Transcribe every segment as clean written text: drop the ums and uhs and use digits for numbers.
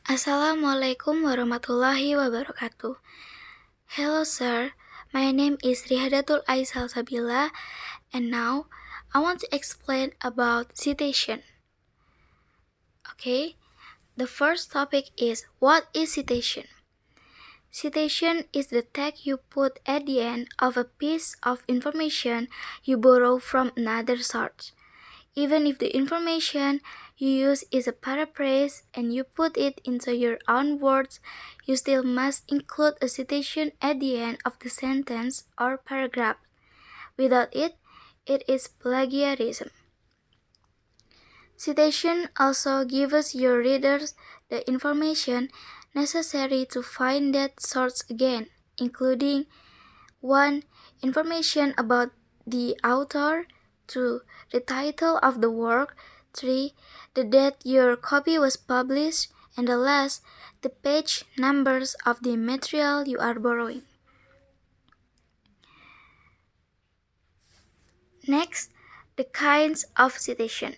Assalamualaikum warahmatullahi wabarakatuh. Hello sir, my name is Rihhadatul Salsabiilah, and now I want to explain about citation. Okay, the first topic is what is citation? Citation is the tag you put at the end of a piece of information you borrow from another source. Even if the information you use is a paraphrase and you put it into your own words, you still must include a citation at the end of the sentence or paragraph. Without it, it is plagiarism. Citation also gives your readers the information necessary to find that source again, including 1. Information about the author, 2. The title of the work, 3. The date your copy was published, and the last, the page numbers of the material you are borrowing. Next, the kinds of citation.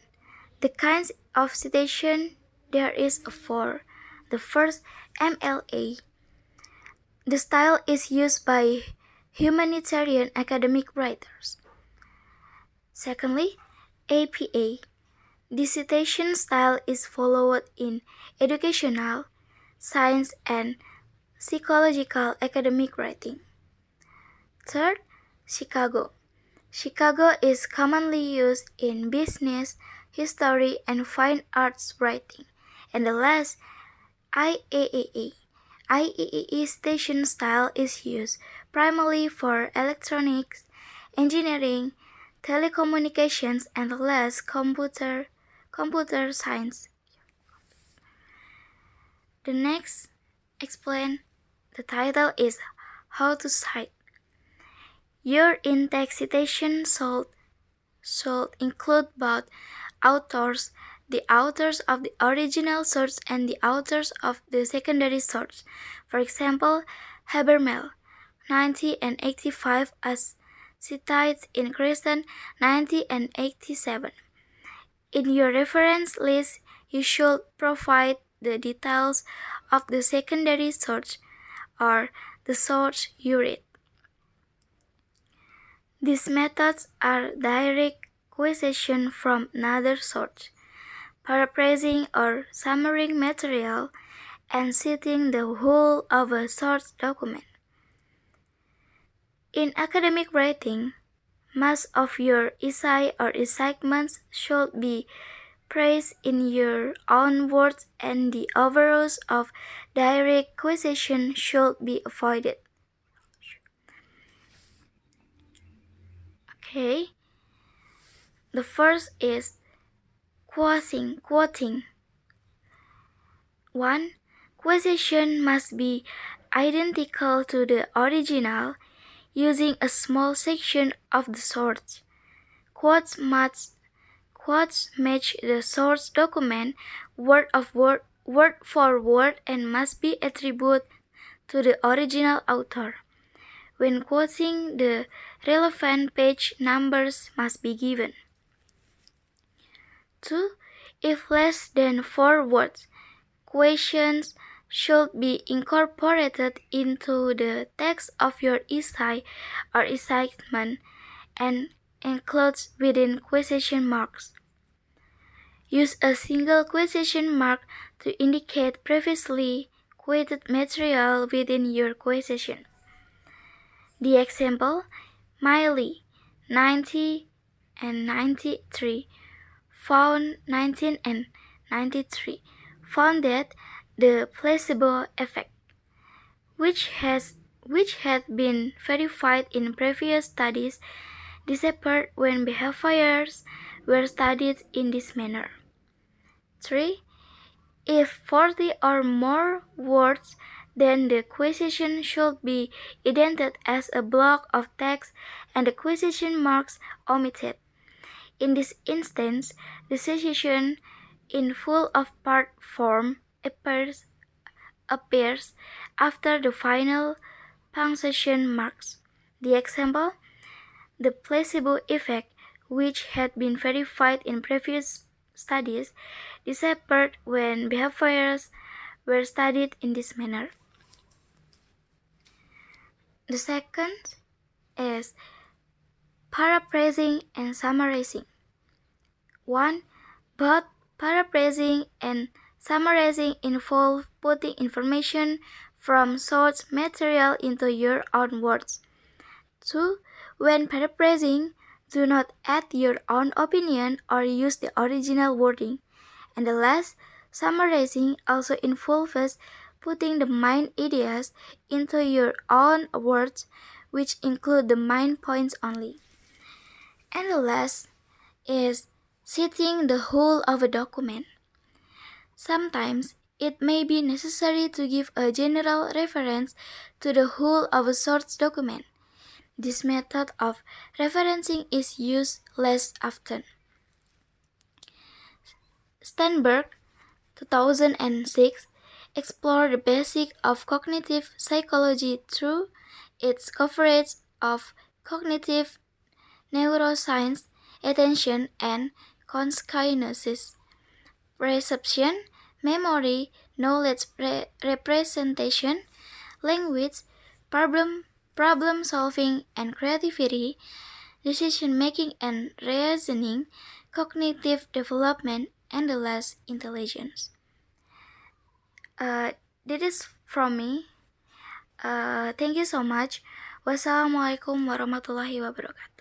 The kinds of citation, there is 4. The first, MLA. The style is used by humanitarian academic writers. Secondly, APA. The citation style is followed in educational, science, and psychological academic writing. Third, Chicago. Chicago is commonly used in business, history, and fine arts writing. And the last, IAAA. IAAA citation style is used primarily for electronics, engineering, telecommunications, and the last, computer science. The next explain the title is How to Cite. Your in-text citation should include both authors, the authors of the original source and the authors of the secondary source. For example, Habermas 90 and 85 as Cite in Kristen 90 and 87. In your reference list, you should provide the details of the secondary source or the source you read. These methods are direct quotation from another source, paraphrasing or summarizing material, and citing the whole of a source document. In academic writing, most of your essay or assignments should be phrased in your own words, and the overuse of direct quotation should be avoided. Okay. The first is quoting. 1. Quotation must be identical to the original, using a small section of the source. Quotes match the source document word for word, and must be attributed to the original author. When quoting, the relevant page numbers must be given. 2. If less than 4 words, questions should be incorporated into the text of your essay or assignment and enclosed within quotation marks. Use a single quotation mark to indicate previously quoted material within your quotation. The example, Miley 90 and 93 found 19 and 93 found that the placebo effect, which had been verified in previous studies, disappeared when behaviors were studied in this manner. 3. If 40 or more words, then the quotation should be indented as a block of text and the quotation marks omitted. In this instance, the citation in full of part form appears after the final punctuation marks. The example, the placebo effect, which had been verified in previous studies, disappeared when behaviors were studied in this manner. The second is paraphrasing and summarizing. 1. Both paraphrasing and summarizing involve putting information from source material into your own words. 2. When paraphrasing, do not add your own opinion or use the original wording. And the last, summarizing also involves putting the main ideas into your own words, which include the main points only. And the last is citing the whole of a document. Sometimes it may be necessary to give a general reference to the whole of a source document. This method of referencing is used less often. Sternberg, 2006, explored the basics of cognitive psychology through its coverage of cognitive neuroscience, attention and consciousness, perception, memory, knowledge representation, language, problem solving and creativity, decision making and reasoning, cognitive development, and the last, intelligence. This is from me. Thank you so much. Wassalamualaikum warahmatullahi wabarakatuh.